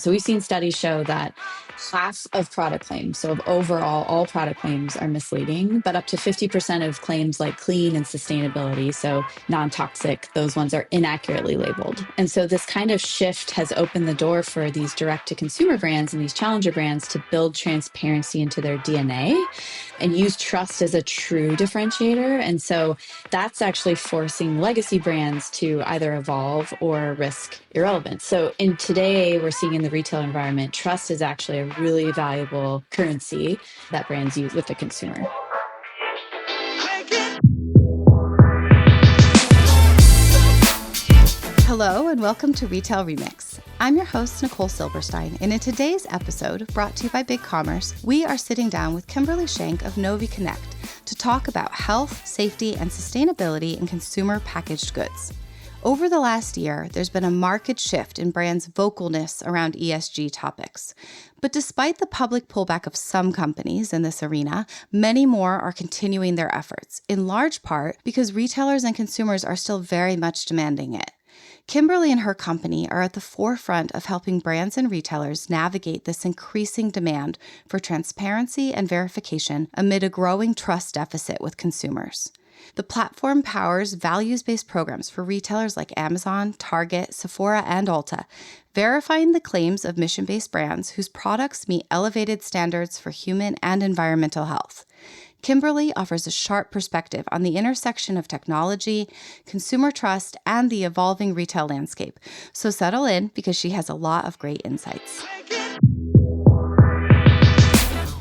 So we've seen studies show that half of product claims, so of overall all product claims, are misleading, but up to 50% of claims like clean and sustainability, so non-toxic, those ones are inaccurately labeled. And so this kind of shift has opened the door for these direct-to-consumer brands and these challenger brands to build transparency into their DNA and use trust as a true differentiator. And so that's actually forcing legacy brands to either evolve or risk irrelevance. So in today, we're seeing in the retail environment, trust is actually a really valuable currency that brands use with the consumer. Hello and welcome to Retail Remix. I'm your host, Nicole Silberstein, and in today's episode, brought to you by BigCommerce, we are sitting down with Kimberly Shank of Novi Connect to talk about health, safety, and sustainability in consumer packaged goods. Over the last year, there's been a marked shift in brands' vocalness around ESG topics. But despite the public pullback of some companies in this arena, many more are continuing their efforts, in large part because retailers and consumers are still very much demanding it. Kimberly and her company are at the forefront of helping brands and retailers navigate this increasing demand for transparency and verification amid a growing trust deficit with consumers. The platform powers values-based programs for retailers like Amazon, Target, Sephora, and Ulta, verifying the claims of mission-based brands whose products meet elevated standards for human and environmental health. Kimberly offers a sharp perspective on the intersection of technology, consumer trust, and the evolving retail landscape. So settle in because she has a lot of great insights.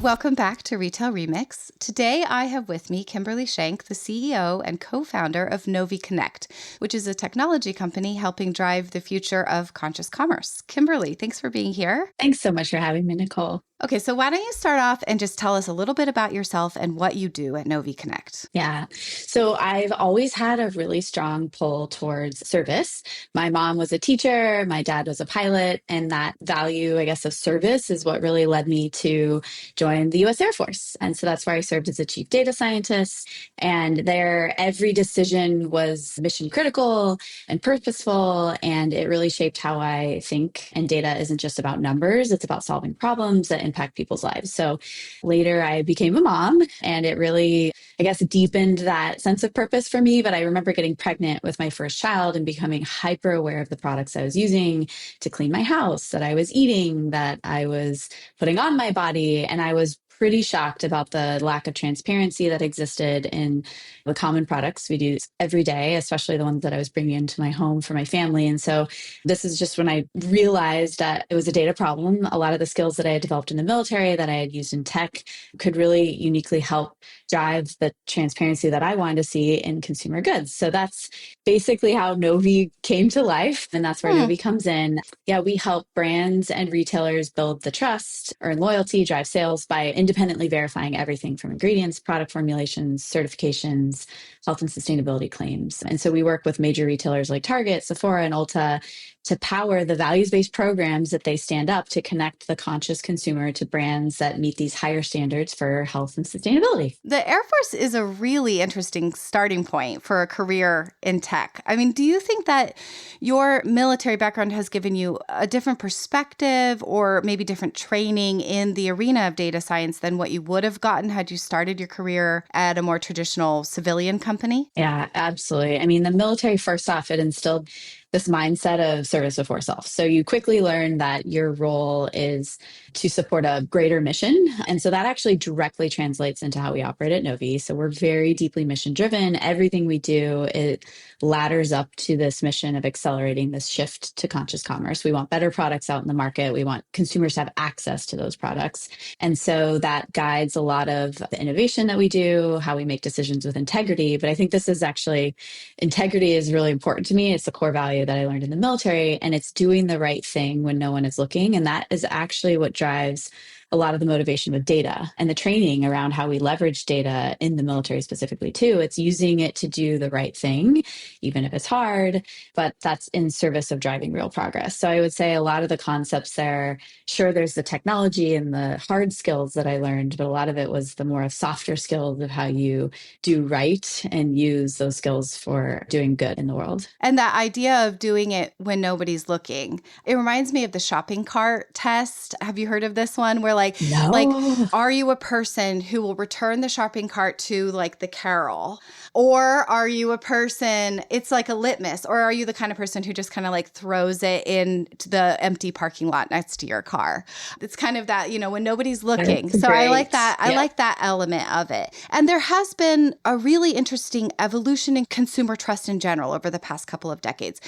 Welcome back to Retail Remix. Today, I have with me Kimberly Shank, the CEO and co-founder of Novi Connect, which is a technology company helping drive the future of conscious commerce. Kimberly, thanks for being here. Thanks so much for having me, Nicole. Okay, so why don't you start off and just tell us a little bit about yourself and what you do at Novi Connect? Yeah. So I've always had a really strong pull towards service. My mom was a teacher, my dad was a pilot, and that value, I guess, of service is what really led me to join the US Air Force. And so that's where I served as a chief data scientist. And there, every decision was mission critical and purposeful, and it really shaped how I think. And data isn't just about numbers, it's about solving problems that impact people's lives. So later I became a mom, and it really, I guess, deepened that sense of purpose for me. But I remember getting pregnant with my first child and becoming hyper aware of the products I was using to clean my house, that I was eating, that I was putting on my body. And I was pretty shocked about the lack of transparency that existed in the common products we use every day, especially the ones that I was bringing into my home for my family. And so this is just when I realized that it was a data problem. A lot of the skills that I had developed in the military, that I had used in tech, could really uniquely help drive the transparency that I wanted to see in consumer goods. So that's basically how Novi came to life. And that's where Novi comes in. Yeah, we help brands and retailers build the trust, earn loyalty, drive sales by independently verifying everything from ingredients, product formulations, certifications, health and sustainability claims. And so we work with major retailers like Target, Sephora, and Ulta to power the values-based programs that they stand up to connect the conscious consumer to brands that meet these higher standards for health and sustainability. The Air Force is a really interesting starting point for a career in tech. I mean, do you think that your military background has given you a different perspective or maybe different training in the arena of data science than what you would have gotten had you started your career at a more traditional civilian company? Yeah, absolutely. I mean, the military, first off, it instilled this mindset of service before self. So you quickly learn that your role is to support a greater mission. And so that actually directly translates into how we operate at Novi. So we're very deeply mission driven. Everything we do, it ladders up to this mission of accelerating this shift to conscious commerce. We want better products out in the market. We want consumers to have access to those products. And so that guides a lot of the innovation that we do, how we make decisions with integrity. But I think this is actually, integrity is really important to me. It's a core value that I learned in the military, and it's doing the right thing when no one is looking. And that is actually what drives a lot of the motivation with data and the training around how we leverage data in the military specifically too. It's using it to do the right thing, even if it's hard, but that's in service of driving real progress. So I would say a lot of the concepts there, sure, there's the technology and the hard skills that I learned, but a lot of it was the more softer skills of how you do right and use those skills for doing good in the world. And that idea of doing it when nobody's looking, it reminds me of the shopping cart test. Have you heard of this one where No. are you a person who will return the shopping cart to like the Carol? Or are you a person, it's like a litmus, or are you the kind of person who just kind of like throws it into the empty parking lot next to your car? It's kind of that, when nobody's looking. That's So great. I like that. I Yeah. like that element of it. And there has been a really interesting evolution in consumer trust in general over the past couple of decades.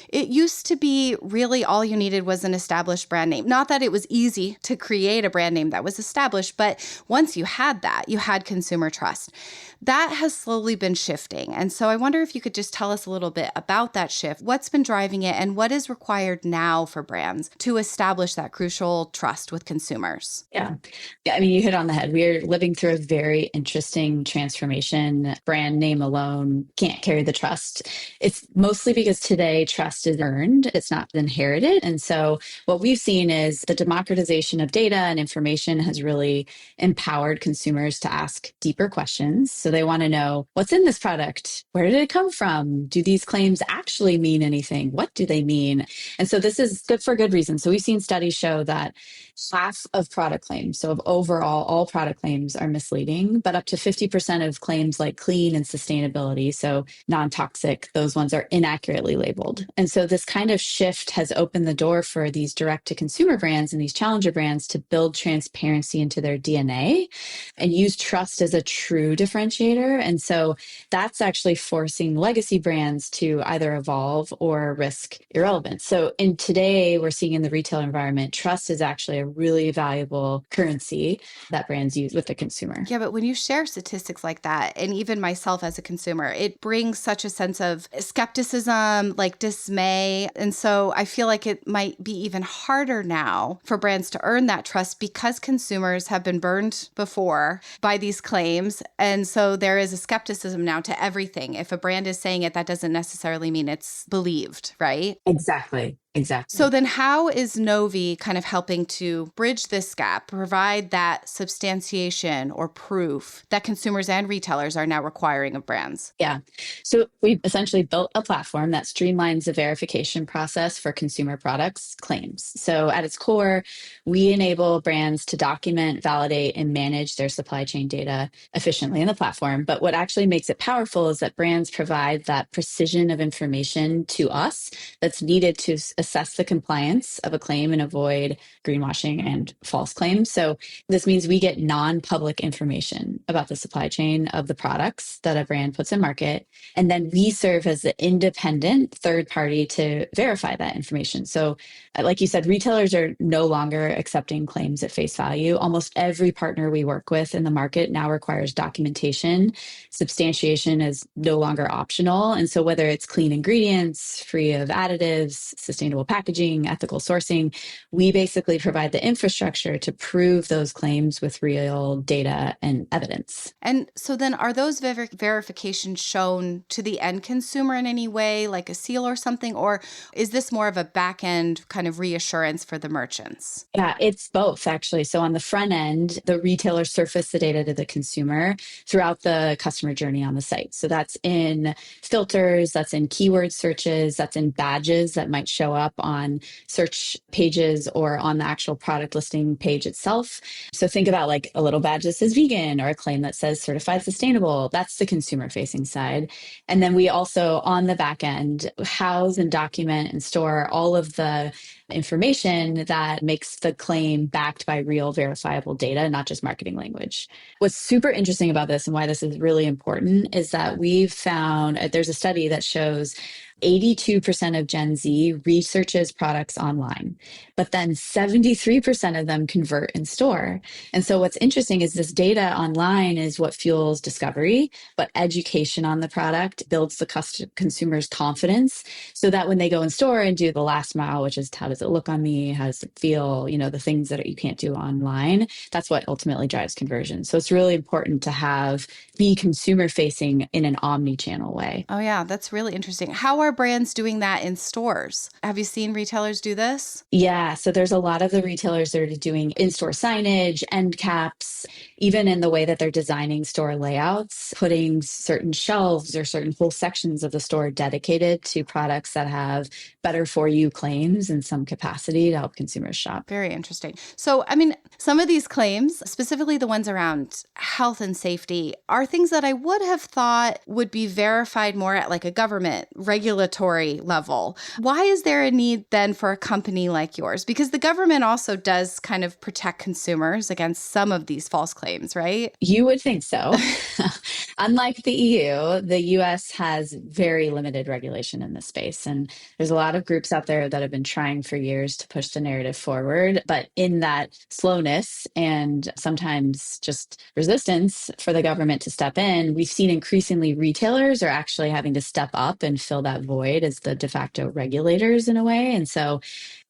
It used to be really all you needed was an established brand name. Not that it was easy to create a brand name that was established, but once you had that, you had consumer trust. That has slowly been shifting. And so I wonder if you could just tell us a little bit about that shift. What's been driving it and what is required now for brands to establish that crucial trust with consumers? Yeah. Yeah. I mean, you hit on the head. We're living through a very interesting transformation. Brand name alone can't carry the trust. It's mostly because today trust is earned, it's not inherited. And so what we've seen is the democratization of data and information has really empowered consumers to ask deeper questions. So they want to know what's in this product? Where did it come from? Do these claims actually mean anything? What do they mean? And so this is good for good reason. So we've seen studies show that half of product claims, so of overall all product claims, are misleading, but up to 50% of claims like clean and sustainability, so non-toxic, those ones are inaccurately labeled. And so this kind of shift has opened the door for these direct to consumer brands and these challenger brands to build transparency into their DNA and use trust as a true differentiator. And so that's actually forcing legacy brands to either evolve or risk irrelevance. So in today, we're seeing in the retail environment, trust is actually a really valuable currency that brands use with the consumer. Yeah, but when you share statistics like that, and even myself as a consumer, it brings such a sense of skepticism, like dismay. And so I feel like it might be even harder now for brands to earn that trust because consumers have been burned before by these claims. And so there is a skepticism now to everything. If a brand is saying it, that doesn't necessarily mean it's believed, right? Exactly. Exactly. So then how is Novi kind of helping to bridge this gap, provide that substantiation or proof that consumers and retailers are now requiring of brands? Yeah. So we've essentially built a platform that streamlines the verification process for consumer products claims. So at its core, we enable brands to document, validate, and manage their supply chain data efficiently in the platform. But what actually makes it powerful is that brands provide that precision of information to us that's needed to assess the compliance of a claim and avoid greenwashing and false claims. So this means we get non-public information about the supply chain of the products that a brand puts in market. And then we serve as the independent third party to verify that information. So like you said, retailers are no longer accepting claims at face value. Almost every partner we work with in the market now requires documentation. Substantiation is no longer optional. And so whether it's clean ingredients, free of additives, sustainable packaging, ethical sourcing, we basically provide the infrastructure to prove those claims with real data and evidence. And so then are those verifications shown to the end consumer in any way, like a seal or something? Or is this more of a back end kind of reassurance for the merchants? Yeah, it's both actually. So on the front end, the retailer surface the data to the consumer throughout the customer journey on the site. So that's in filters, that's in keyword searches, that's in badges that might show up on search pages or on the actual product listing page itself. So think about like a little badge that says vegan or a claim that says certified sustainable. That's the consumer facing side. And then we also on the back end house and document and store all of the information that makes the claim backed by real verifiable data, not just marketing language. What's super interesting about this and why this is really important is that we've found there's a study that shows 82% of Gen Z researches products online, but then 73% of them convert in store. And so what's interesting is this data online is what fuels discovery, but education on the product builds the consumer's confidence so that when they go in store and do the last mile, which is how does it look on me? How does it feel? The things that you can't do online, that's what ultimately drives conversion. So it's really important to be consumer facing in an omni-channel way. Oh yeah, that's really interesting. How are brands doing that in stores? Have you seen retailers do this? Yeah, so there's a lot of the retailers that are doing in-store signage, end caps, even in the way that they're designing store layouts, putting certain shelves or certain whole sections of the store dedicated to products that have better for you claims in some capacity to help consumers shop. Very interesting. So, some of these claims, specifically the ones around health and safety, are things that I would have thought would be verified more at like a government regulatory level. Why is there a need then for a company like yours? Because the government also does kind of protect consumers against some of these false claims, right? You would think so. Unlike the EU, the US has very limited regulation in this space. And there's a lot of groups out there that have been trying for years to push the narrative forward. But in that slowness and sometimes just resistance for the government to step in, we've seen increasingly retailers are actually having to step up and fill that void as the de facto regulators in a way. And so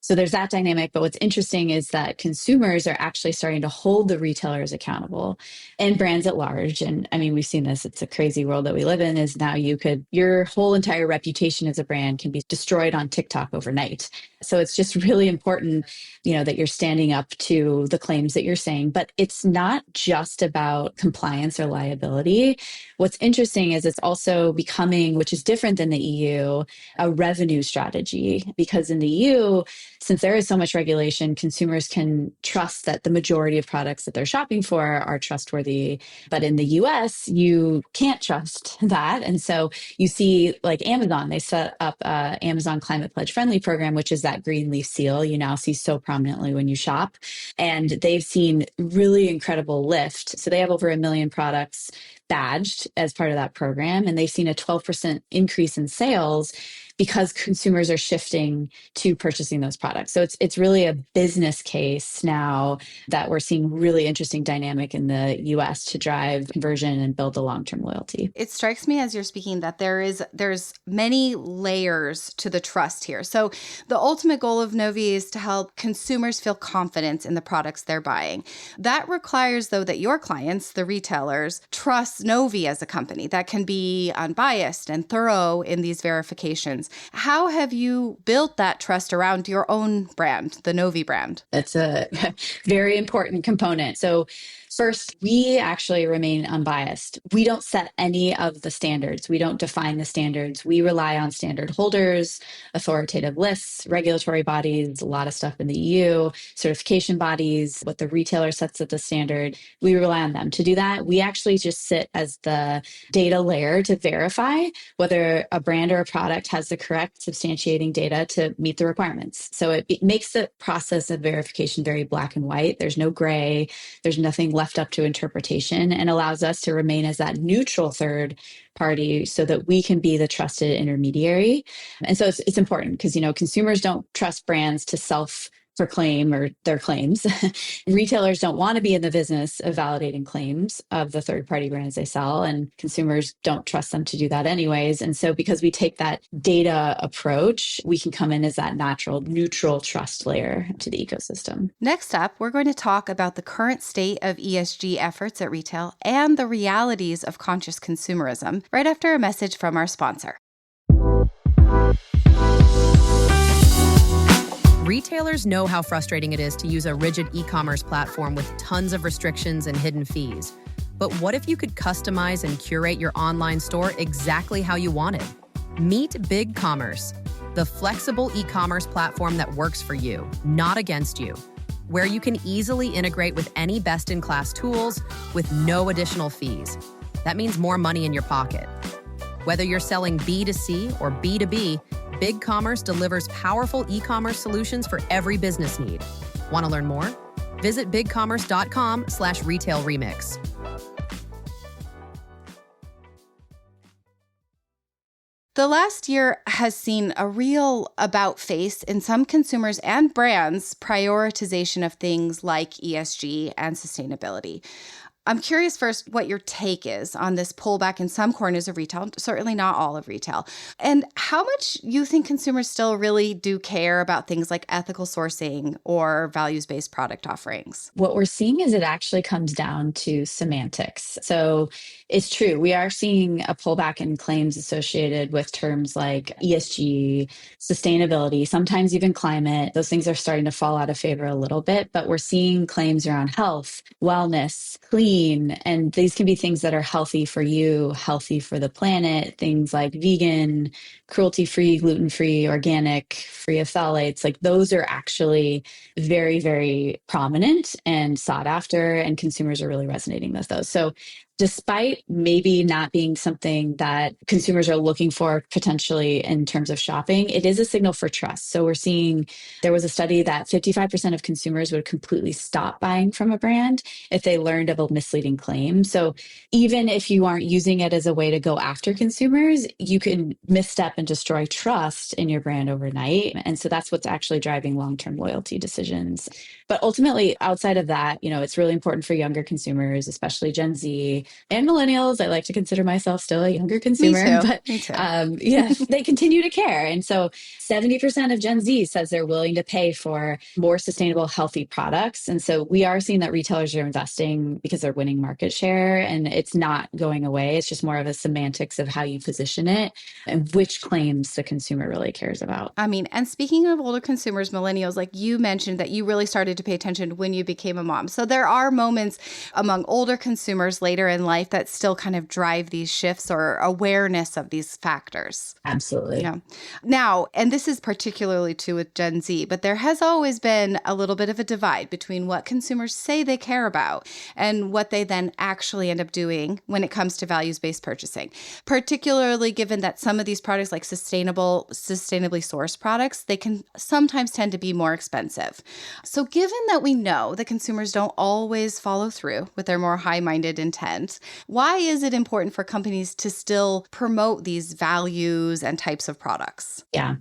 there's that dynamic. But what's interesting is that consumers are actually starting to hold the retailers accountable and brands at large. And we've seen this. It's a crazy world that we live in is now your whole entire reputation as a brand can be destroyed on TikTok overnight. So it's just really important, that you're standing up to the claims that you're saying, but it's not just about compliance or liability. What's interesting is it's also becoming, which is different than the EU, a revenue strategy, because in the EU, since there is so much regulation, consumers can trust that the majority of products that they're shopping for are trustworthy. But in the US, you can't trust that. And so you see like Amazon, they set up Amazon Climate Pledge Friendly program, which is that green leaf seal you now see so prominently when you shop. And they've seen really incredible lift. So they have over 1 million products badged as part of that program. And they've seen a 12% increase in sales because consumers are shifting to purchasing those products. So it's really a business case now that we're seeing really interesting dynamic in the US to drive conversion and build the long-term loyalty. It strikes me as you're speaking that there's many layers to the trust here. So the ultimate goal of Novi is to help consumers feel confidence in the products they're buying. That requires, though, that your clients, the retailers, trust Novi as a company that can be unbiased and thorough in these verifications. How have you built that trust around your own brand, the Novi brand? That's a very important component. So first, we actually remain unbiased. We don't set any of the standards. We don't define the standards. We rely on standard holders, authoritative lists, regulatory bodies, a lot of stuff in the EU, certification bodies, what the retailer sets as the standard. We rely on them to do that. We actually just sit as the data layer to verify whether a brand or a product has the correct substantiating data to meet the requirements. So it makes the process of verification very black and white. There's no gray. There's nothing left up to interpretation, and allows us to remain as that neutral third party so that we can be the trusted intermediary. And so it's important because, consumers don't trust brands to self-proclaim or their claims. Retailers don't want to be in the business of validating claims of the third-party brands they sell, and consumers don't trust them to do that anyways. And so because we take that data approach, we can come in as that natural, neutral trust layer to the ecosystem. Next up, we're going to talk about the current state of ESG efforts at retail and the realities of conscious consumerism right after a message from our sponsor. Retailers know how frustrating it is to use a rigid e-commerce platform with tons of restrictions and hidden fees. But what if you could customize and curate your online store exactly how you wanted? Meet BigCommerce, the flexible e-commerce platform that works for you, not against you, where you can easily integrate with any best-in-class tools with no additional fees. That means more money in your pocket. Whether you're selling B2C or B2B, BigCommerce delivers powerful e-commerce solutions for every business need. Want to learn more? Visit bigcommerce.com/retailremix. The last year has seen a real about face in some consumers and brands prioritization of things like ESG and sustainability. I'm curious first what your take is on this pullback in some corners of retail, certainly not all of retail, and how much you think consumers still really do care about things like ethical sourcing or values-based product offerings. What we're seeing is it actually comes down to semantics. So it's true. We are seeing a pullback in claims associated with terms like ESG, sustainability, sometimes even climate. Those things are starting to fall out of favor a little bit, but we're seeing claims around health, wellness, clean, and these can be things that are healthy for you, healthy for the planet, things like vegan, cruelty-free, gluten-free, organic, free of phthalates. Like those are actually very, very prominent and sought after, and consumers are really resonating with those. So despite maybe not being something that consumers are looking for potentially in terms of shopping, it is a signal for trust. So we're seeing there was a study that 55% of consumers would completely stop buying from a brand if they learned of a misleading claim. So even if you aren't using it as a way to go after consumers, you can misstep and destroy trust in your brand overnight. And so that's what's actually driving long-term loyalty decisions. But ultimately, outside of that, it's really important for younger consumers, especially Gen Z and millennials. I like to consider myself still a younger consumer, but Me too. yeah, they continue to care. And so 70% of Gen Z says they're willing to pay for more sustainable, healthy products. And so we are seeing that retailers are investing because they're winning market share, and it's not going away. It's just more of a semantics of how you position it and which claims the consumer really cares about. I mean, and speaking of older consumers, millennials, like you mentioned that you really started to pay attention when you became a mom. So there are moments among older consumers later in life that still kind of drive these shifts or awareness of these factors. Absolutely. Now, and this is particularly true with Gen Z, but there has always been a little bit of a divide between what consumers say they care about and what they then actually end up doing when it comes to values-based purchasing, particularly given that some of these products like sustainably sourced products, they can sometimes tend to be more expensive. So given that we know that consumers don't always follow through with their more high-minded intent, why is it important for companies to still promote these values and types of products? Yeah.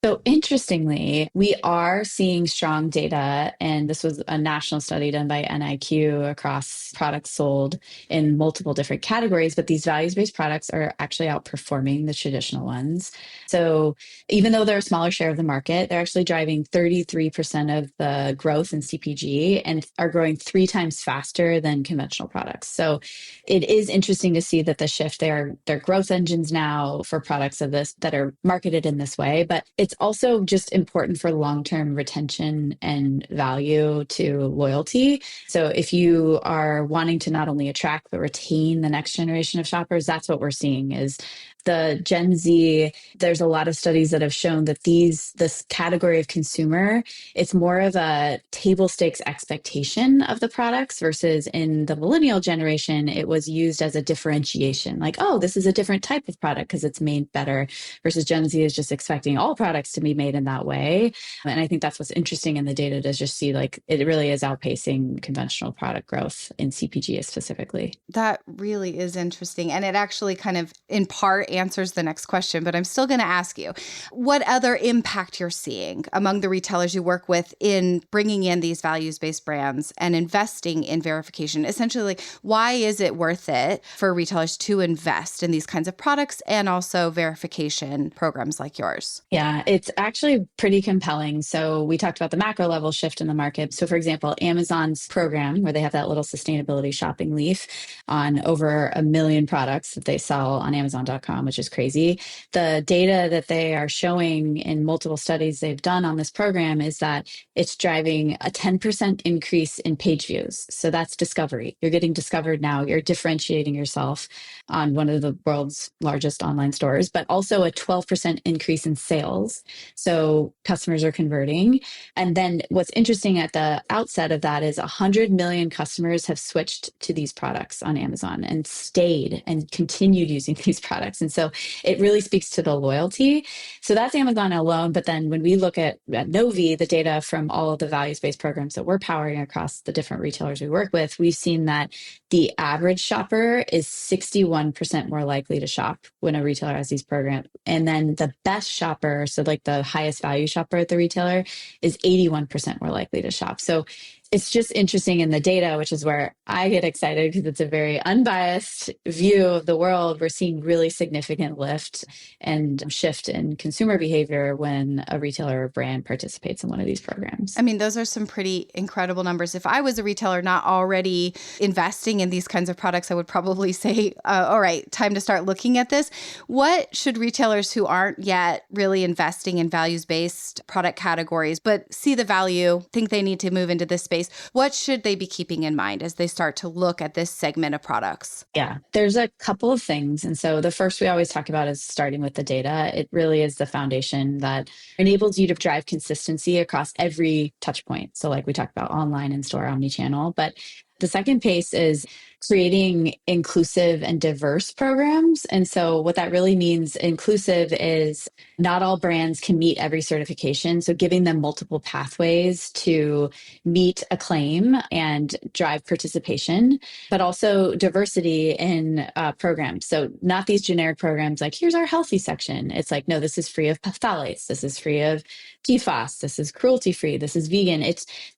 So interestingly, we are seeing strong data, and this was a national study done by NIQ across products sold in multiple different categories, but these values-based products are actually outperforming the traditional ones. So even though they're a smaller share of the market, they're actually driving 33% of the growth in CPG and are growing 3 times faster than conventional products. So it is interesting to see that the shift, they're growth engines now for products of this that are marketed in this way, but it's also just important for long-term retention and value to loyalty. So if you are wanting to not only attract but retain the next generation of shoppers, that's what we're seeing is the Gen Z. There's a lot of studies that have shown that this category of consumer, it's more of a table stakes expectation of the products versus in the millennial generation, it was used as a differentiation. Like, oh, this is a different type of product because it's made better, versus Gen Z is just expecting all products to be made in that way. And I think that's what's interesting in the data to just see like it really is outpacing conventional product growth in CPG specifically. That really is interesting. And it actually kind of in part answers the next question, but I'm still going to ask you what other impact you're seeing among the retailers you work with in bringing in these values-based brands and investing in verification. Essentially, why is it worth it for retailers to invest in these kinds of products and also verification programs like yours? Yeah, it's actually pretty compelling. So we talked about the macro level shift in the market. So for example, Amazon's program where they have that little sustainability shopping leaf on over 1 million products that they sell on Amazon.com, which is crazy. The data that they are showing in multiple studies they've done on this program is that it's driving a 10% increase in page views. So that's discovery. You're getting discovered now. You're differentiating yourself on one of the world's largest online stores, but also a 12% increase in sales. So customers are converting. And then what's interesting at the outset of that is 100 million customers have switched to these products on Amazon and stayed and continued using these products. And And so it really speaks to the loyalty. So that's Amazon alone. But then when we look at Novi, the data from all of the values-based programs that we're powering across the different retailers we work with, we've seen that the average shopper is 61% more likely to shop when a retailer has these programs. And then the best shopper, so like the highest value shopper at the retailer, is 81% more likely to shop. So it's just interesting in the data, which is where I get excited because it's a very unbiased view of the world. We're seeing really significant lift and shift in consumer behavior when a retailer or brand participates in one of these programs. I mean, those are some pretty incredible numbers. If I was a retailer not already investing in these kinds of products, I would probably say, all right, time to start looking at this. What should retailers who aren't yet really investing in values-based product categories, but see the value, think they need to move into this space, what should they be keeping in mind as they start to look at this segment of products? Yeah, there's a couple of things. And so the first we always talk about is starting with the data. It really is the foundation that enables you to drive consistency across every touch point. So like we talked about online and store omnichannel, but the second pace is creating inclusive and diverse programs. And so what that really means, inclusive, is not all brands can meet every certification. So giving them multiple pathways to meet a claim and drive participation, but also diversity in programs. So not these generic programs like, here's our healthy section. It's like, no, this is free of phthalates. This is free of PFAS. This is cruelty free. This is vegan.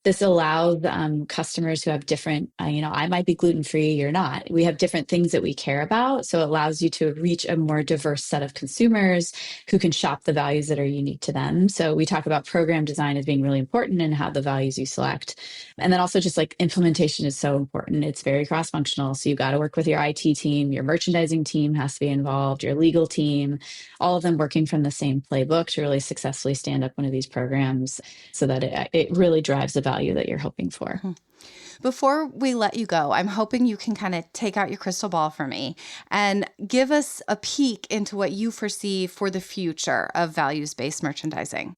This allows customers who have different, I might be gluten free, you're not. We have different things that we care about. So it allows you to reach a more diverse set of consumers who can shop the values that are unique to them. So we talk about program design as being really important and how the values you select. And then also just like implementation is so important. It's very cross-functional. So you got to work with your IT team, your merchandising team has to be involved, your legal team, all of them working from the same playbook to really successfully stand up one of these programs so that it really drives the value that you're hoping for. Mm-hmm. Before we let you go, I'm hoping you can kind of take out your crystal ball for me and give us a peek into what you foresee for the future of values-based merchandising.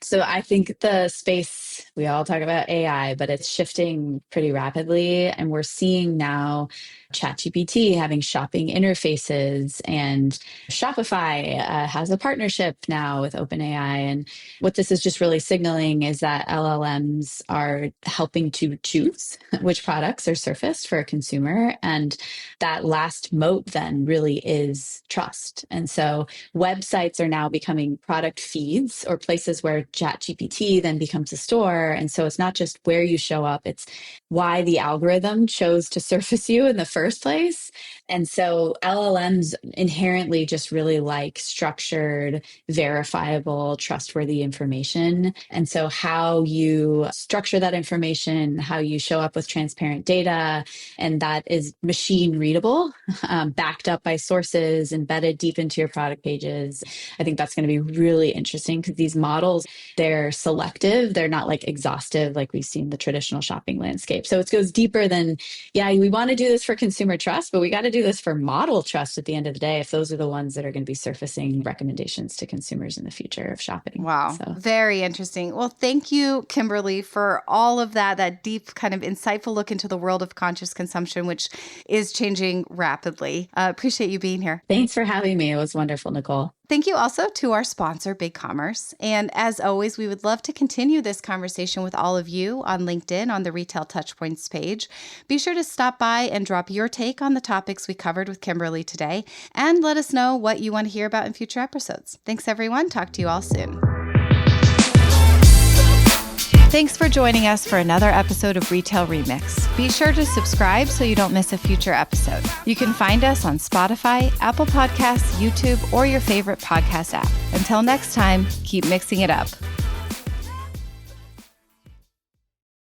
So I think the space, we all talk about AI, but it's shifting pretty rapidly. And we're seeing now ChatGPT having shopping interfaces, and Shopify has a partnership now with OpenAI. And what this is just really signaling is that LLMs are helping to choose which products are surfaced for a consumer. And that last moat then really is trust. And so websites are now becoming product feeds or places where ChatGPT then becomes a store. And so it's not just where you show up, it's why the algorithm chose to surface you in the first place. And so LLMs inherently just really like structured, verifiable, trustworthy information. And so how you structure that information, how you show up with transparent data, and that is machine readable, backed up by sources, embedded deep into your product pages. I think that's going to be really interesting because these models, they're selective. They're not like exhaustive like we've seen the traditional shopping landscape. So it goes deeper than, yeah, we want to do this for consumer trust, but we got to do this for model trust at the end of the day, if those are the ones that are going to be surfacing recommendations to consumers in the future of shopping. Wow. So. Very interesting. Well, thank you, Kimberly, for all of that deep kind of insightful look into the world of conscious consumption, which is changing rapidly. Appreciate you being here. Thanks for having me. It was wonderful, Nicole. Thank you also to our sponsor, BigCommerce. And as always, we would love to continue this conversation with all of you on LinkedIn on the Retail Touchpoints page. Be sure to stop by and drop your take on the topics we covered with Kimberly today, and let us know what you want to hear about in future episodes. Thanks, everyone. Talk to you all soon. Thanks for joining us for another episode of Retail Remix. Be sure to subscribe so you don't miss a future episode. You can find us on Spotify, Apple Podcasts, YouTube, or your favorite podcast app. Until next time, keep mixing it up.